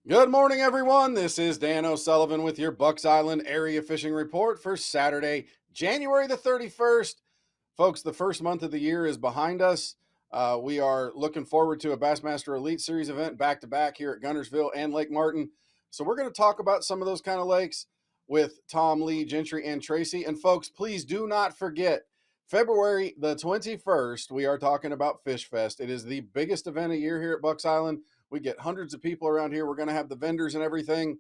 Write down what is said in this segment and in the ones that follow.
Good morning, everyone. This is Dan O'Sullivan with your Bucks Island Area Fishing Report for Saturday, January the 31st. Folks, the first month of the year is behind us. We are looking forward to a Bassmaster Elite Series event back to back here at Guntersville and Lake Martin. So, we're going to talk about some of those kind of lakes with Tom, Lee, Gentry, and Tracy. And, folks, please do not forget February the 21st, we are talking about Fish Fest. It is the biggest event of year here at Bucks Island. We get hundreds of people around here. We're going to have the vendors and everything,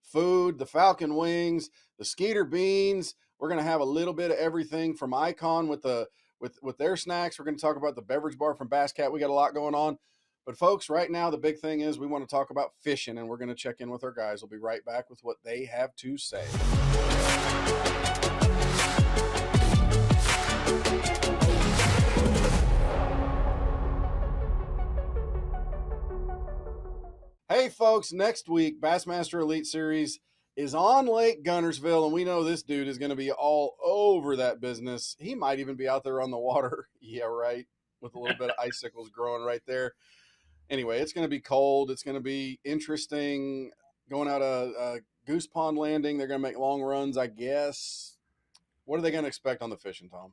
food, the falcon wings, the skeeter beans. We're going to have a little bit of everything from Icon with their snacks. We're going to talk about the beverage bar from Bass Cat. We got a lot going on. But folks, right now the big thing is we want to talk about fishing, and we're going to check in with our guys. We'll be right back with what they have to say. Hey, folks, next week, Bassmaster Elite Series is on Lake Guntersville, and we know this dude is going to be all over that business. He might even be out there on the water. Yeah, right. With a little bit of icicles growing right there. Anyway, it's going to be cold. It's going to be interesting. Going out a Goose Pond landing. They're going to make long runs, I guess. What are they going to expect on the fishing, Tom?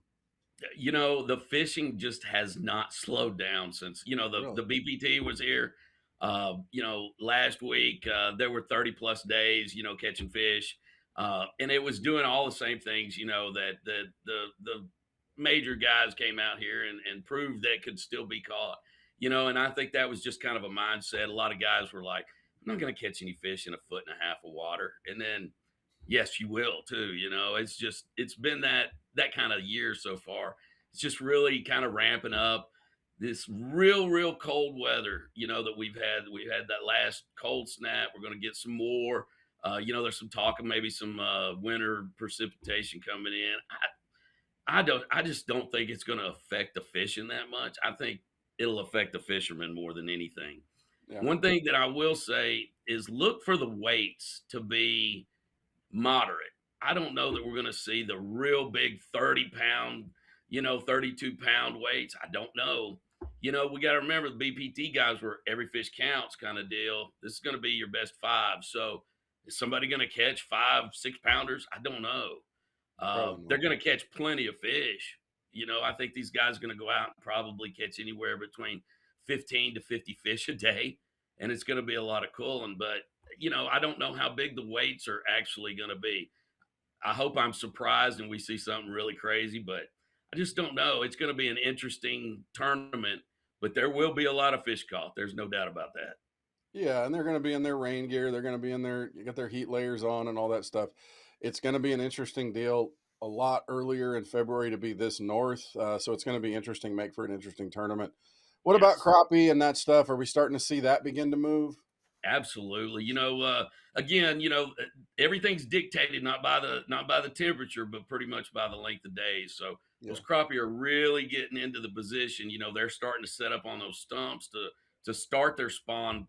The fishing just has not slowed down since, Really? the BPT was here. Last week, there were 30 plus days, catching fish. And it was doing all the same things, that the major guys came out here and proved that could still be caught, and I think that was just kind of a mindset. A lot of guys were like, I'm not going to catch any fish in a foot and a half of water. And then, yes, you will too. It's been that kind of year so far. It's just really kind of ramping up. This real cold weather, that we've had that last cold snap. We're going to get some more. There's some talk of maybe some winter precipitation coming in. I just don't think it's going to affect the fishing that much. I think it'll affect the fishermen more than anything. Yeah. One thing that I will say is look for the weights to be moderate. I don't know that we're going to see the real big 30-pound, 32-pound weights. I don't know. We got to remember the BPT guys were every fish counts kind of deal. This is going to be your best five. So is somebody going to catch 5, 6 pounders? I don't know. Probably They're not. going to catch plenty of fish. I think these guys are going to go out and probably catch anywhere between 15 to 50 fish a day. And it's going to be a lot of cooling. But, I don't know how big the weights are actually going to be. I hope I'm surprised and we see something really crazy, but I just don't know. It's going to be an interesting tournament, but there will be a lot of fish caught. There's no doubt about that. Yeah, and they're going to be in their rain gear. They're going to be in their get their heat layers on and all that stuff. It's going to be an interesting deal. A lot earlier in February to be this north, so it's going to be interesting. Make for an interesting tournament. What about Yes. crappie and that stuff? Are we starting to see that begin to move? Absolutely. Again, everything's dictated not by the temperature, but pretty much by the length of days. So Yeah. those crappie are really getting into the position. They're starting to set up on those stumps to start their spawn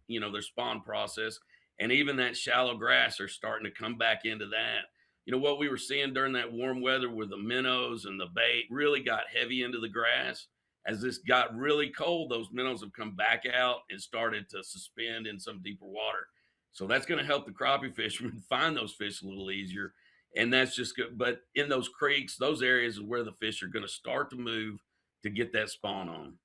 process, and even that shallow grass are starting to come back into that. What we were seeing during that warm weather with the minnows and the bait really got heavy into the grass. As this got really cold, those minnows have come back out and started to suspend in some deeper water. So that's going to help the crappie fishermen find those fish a little easier. And that's just good. But in those creeks, those areas is where the fish are going to start to move to get that spawn on.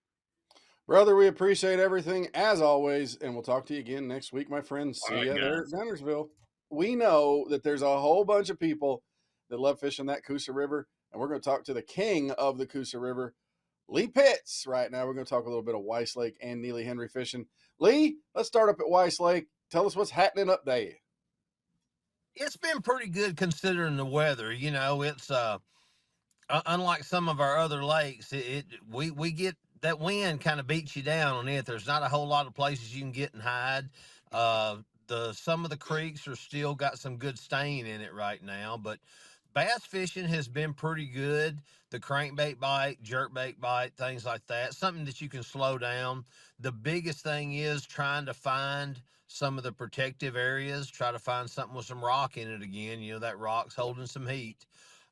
Brother, we appreciate everything as always, and we'll talk to you again next week, my friends. All See right, you there at guys. Guntersville. We know that there's a whole bunch of people that love fishing that Coosa River, and we're going to talk to the king of the Coosa River, Lee Pitts. Right now, we're going to talk a little bit of Weiss Lake and Neely Henry fishing. Lee, let's start up at Weiss Lake. Tell us what's happening up there. It's been pretty good considering the weather. It's unlike some of our other lakes. We get that wind kind of beats you down on it. There's not a whole lot of places you can get and hide. The some of the creeks are still got some good stain in it right now, but bass fishing has been pretty good. The crankbait bite, jerkbait bite, things like that. Something that you can slow down. The biggest thing is trying to find some of the protective areas. Try to find something with some rock in it again. That rock's holding some heat.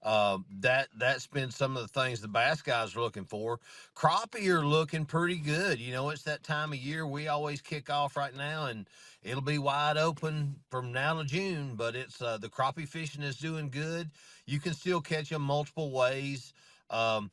That's been some of the things the bass guys are looking for. Crappie are looking pretty good. You know, it's that time of year we always kick off right now, and it'll be wide open from now to June. But it's the crappie fishing is doing good. You can still catch them multiple ways. Um,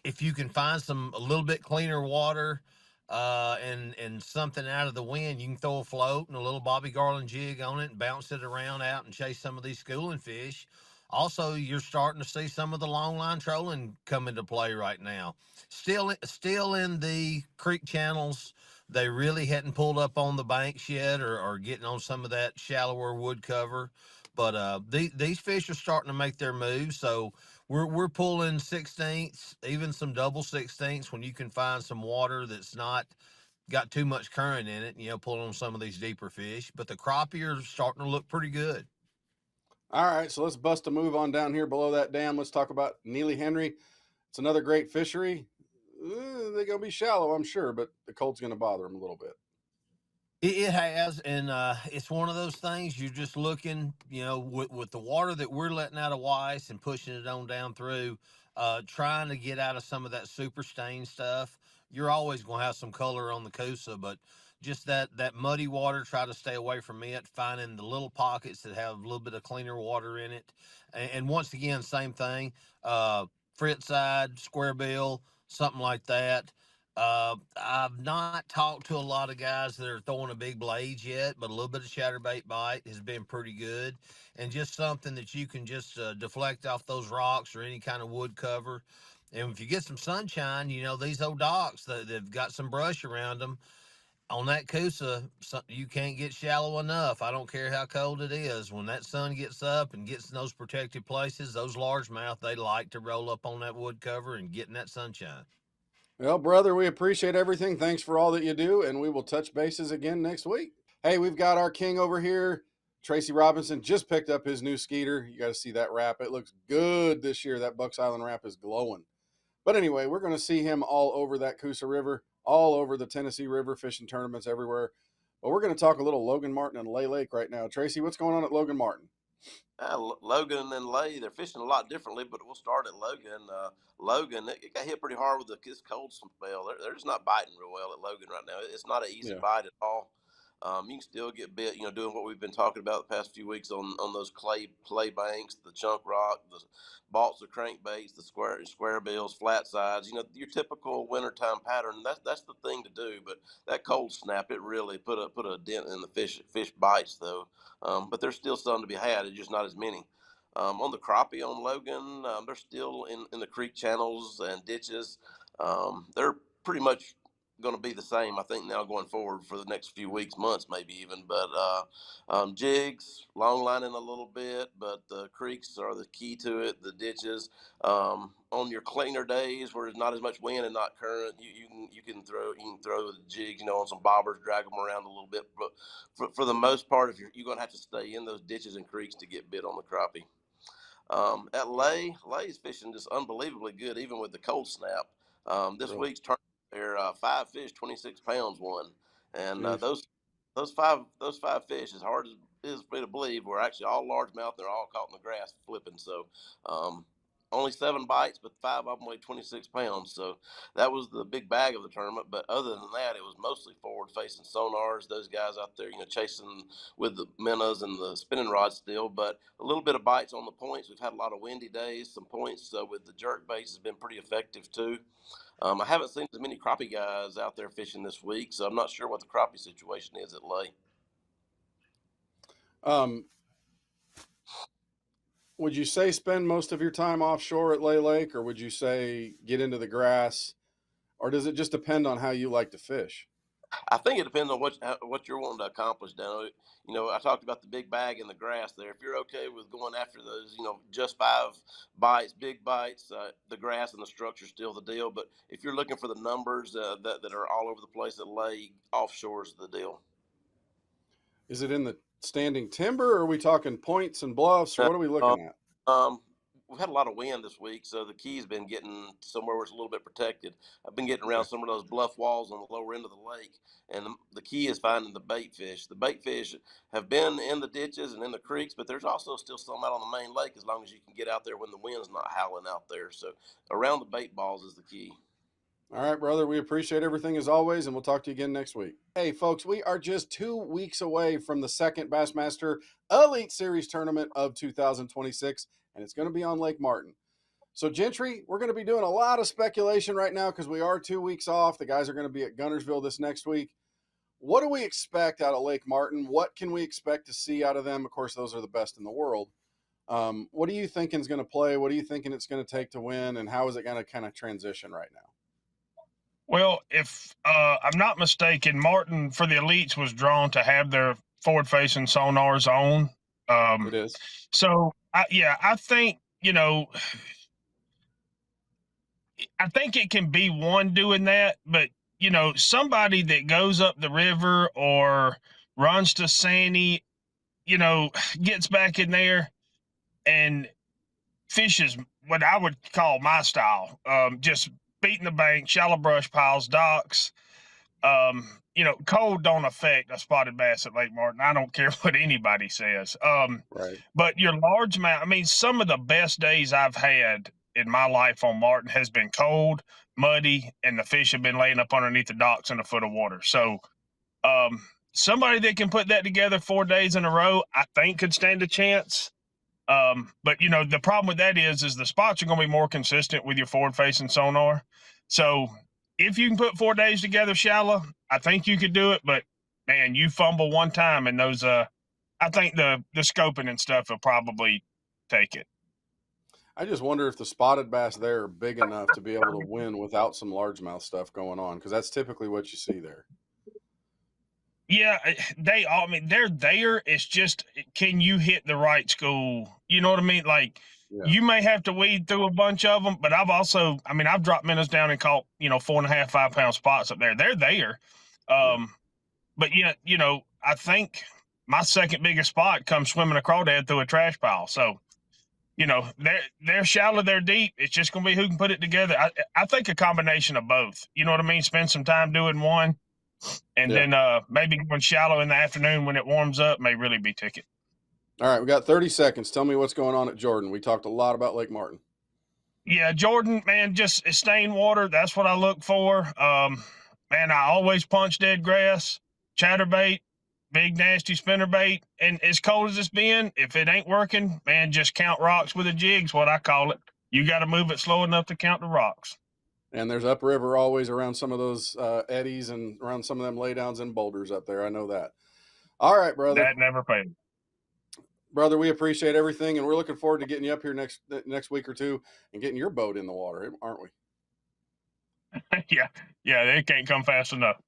if you can find some a little bit cleaner water, and something out of the wind, you can throw a float and a little Bobby Garland jig on it and bounce it around out and chase some of these schooling fish. Also, you're starting to see some of the long line trolling come into play right now. Still in the creek channels. They really hadn't pulled up on the banks yet, or getting on some of that shallower wood cover. But these fish are starting to make their moves. So we're pulling 16ths, even some double 16ths when you can find some water that's not got too much current in it. You know, pulling on some of these deeper fish. But the crappie are starting to look pretty good. All right, so let's bust a move on down here below that dam. Let's talk about Neely Henry. It's another great fishery. They're going to be shallow, I'm sure, but the cold's going to bother them a little bit. It has, and it's one of those things you're just looking, you know, with the water that we're letting out of Weiss and pushing it on down through, trying to get out of some of that super stain stuff. You're always going to have some color on the Coosa, but just that muddy water, try to stay away from it. Finding the little pockets that have a little bit of cleaner water in it, and once again, same thing. Frit side, square bill, something like that. I've not talked to a lot of guys that are throwing a big blades yet, but a little bit of chatterbait bite has been pretty good, and just something that you can just deflect off those rocks or any kind of wood cover. And if you get some sunshine, you know these old docks they've got some brush around them. On that Coosa, you can't get shallow enough. I don't care how cold it is. When that sun gets up and gets in those protected places, those largemouth they like to roll up on that wood cover and get in that sunshine. Well, brother, we appreciate everything. Thanks for all that you do, and we will touch bases again next week. Hey, we've got our king over here. Tracy Robinson just picked up his new Skeeter. You got to see that wrap. It looks good this year. That Bucks Island wrap is glowing. But anyway, we're going to see him all over that Coosa River, all over the Tennessee River, fishing tournaments everywhere. But we're going to talk a little Logan Martin and Lay Lake right now. Tracy, what's going on at Logan Martin? Logan and Lay, they're fishing a lot differently, but we'll start at Logan. Logan, it got hit pretty hard with this cold spell. They're just not biting real well at Logan right now. It's not an easy Yeah. bite at all. You can still get bit, doing what we've been talking about the past few weeks on those clay banks, the chunk rock, the balsa crankbaits, the square bills, flat sides. Your typical wintertime pattern. That's the thing to do. But that cold snap, it really put a dent in the fish bites though. But there's still some to be had. It's just not as many. On the crappie on Logan, they're still in the creek channels and ditches. They're pretty much going to be the same, I think, now going forward for the next few weeks, months, maybe even. But jigs, long lining a little bit, but the creeks are the key to it. The ditches. On your cleaner days where there's not as much wind and not current, you can throw the jigs, on some bobbers, drag them around a little bit. But for the most part, if you're going to have to stay in those ditches and creeks to get bit on the crappie. At Lay's fishing just unbelievably good, even with the cold snap. This Really? week's tournament, there 5 fish, 26 pounds won, and Jeez. those five fish, as hard as it is for me to believe, were actually all largemouth. They're all caught in the grass flipping. So, um, only 7 bites, but 5 of them weighed 26 pounds. So that was the big bag of the tournament. But other than that, it was mostly forward-facing sonars. Those guys out there, chasing with the minnows and the spinning rods still, but a little bit of bites on the points. We've had a lot of windy days. Some points with the jerk baits has been pretty effective too. I haven't seen as many crappie guys out there fishing this week, so I'm not sure what the crappie situation is at Lay. Um, would you say spend most of your time offshore at Lay Lake, or would you say get into the grass, or does it just depend on how you like to fish? I think it depends on what you're wanting to accomplish down. I talked about the big bag in the grass there. If you're okay with going after those, just 5 bites, big bites, the grass and the structure still the deal. But if you're looking for the numbers that are all over the place at Lay, offshore is the deal. Is it in the standing timber, or are we talking points and bluffs, or Uh, what are we uh, looking at? Um, we've had a lot of wind this week, so the key's been getting somewhere where it's a little bit protected. I've been getting around Okay. some of those bluff walls on the lower end of the lake, and the key is finding the bait fish. The bait fish have been in the ditches and in the creeks, but there's also still some out on the main lake as long as you can get out there when the wind's not howling out there. So around the bait balls is the key. All right, brother. We appreciate everything as always, and we'll talk to you again next week. Hey, folks, we are just 2 weeks away from the second Bassmaster Elite Series tournament of 2026, and it's going to be on Lake Martin. So, Gentry, we're going to be doing a lot of speculation right now because we are 2 weeks off. The guys are going to be at Guntersville this next week. What do we expect out of Lake Martin? What can we expect to see out of them? Of course, those are the best in the world. What are you thinking is going to play? What are you thinking it's going to take to win? And how is it going to kind of transition right now? Well, if I'm not mistaken, Martin for the elites was drawn to have their forward-facing sonars on. It is. So, I think I think it can be one doing that, but somebody that goes up the river or runs to Sandy, gets back in there and fishes what I would call my style, just beating the bank, shallow brush piles, docks. Cold don't affect a spotted bass at Lake Martin. I don't care what anybody says. Right. But your largemouth, I mean, some of the best days I've had in my life on Martin has been cold, muddy, and the fish have been laying up underneath the docks in a foot of water. So, somebody that can put that together 4 days in a row, I think could stand a chance. But the problem with that is the spots are going to be more consistent with your forward-facing sonar. So if you can put 4 days together shallow, I think you could do it. But man, you fumble one time, and those I think the scoping and stuff will probably take it. I just wonder if the spotted bass there are big enough to be able to win without some largemouth stuff going on, because that's typically what you see there. Yeah, I mean, they're there. It's just, can you hit the right school? You know what I mean? Like, you may have to weed through a bunch of them, but I've dropped minnows down and caught, 4.5, 5 pound spots up there. They're there. But yeah, I think my second biggest spot comes swimming a crawdad through a trash pile. So, they're shallow, they're deep. It's just going to be who can put it together. I think a combination of both. You know what I mean? Spend some time doing one. And then maybe going shallow in the afternoon when it warms up may really be ticket. All right, we got 30 seconds. Tell me what's going on at Jordan. We talked a lot about Lake Martin. Yeah, Jordan, man, just staying water. That's what I look for. Man, I always punch dead grass, chatterbait, big nasty spinnerbait. And as cold as it's been, if it ain't working, man, just count rocks with a jig's what I call it. You got to move it slow enough to count the rocks. And there's upriver always around some of those eddies and around some of them laydowns and boulders up there. I know that. All right, brother. That never fails. Brother, we appreciate everything, and we're looking forward to getting you up here next week or two and getting your boat in the water, aren't we? Yeah, they can't come fast enough.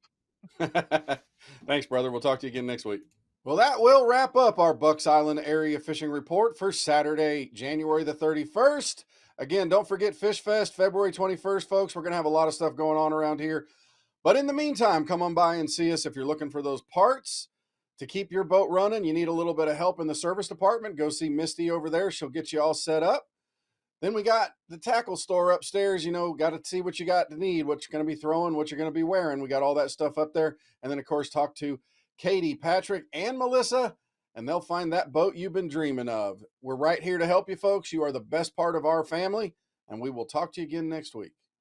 Thanks, brother. We'll talk to you again next week. Well, that will wrap up our Bucks Island area fishing report for Saturday, January the 31st. Again, don't forget Fish Fest, February 21st, folks. We're going to have a lot of stuff going on around here. But in the meantime, come on by and see us if you're looking for those parts to keep your boat running. You need a little bit of help in the service department. Go see Misty over there. She'll get you all set up. Then we got the tackle store upstairs. Got to see what you got to need, what you're going to be throwing, what you're going to be wearing. We got all that stuff up there. And then, of course, talk to Katie, Patrick, and Melissa, and they'll find that boat you've been dreaming of. We're right here to help you, folks. You are the best part of our family, and we will talk to you again next week.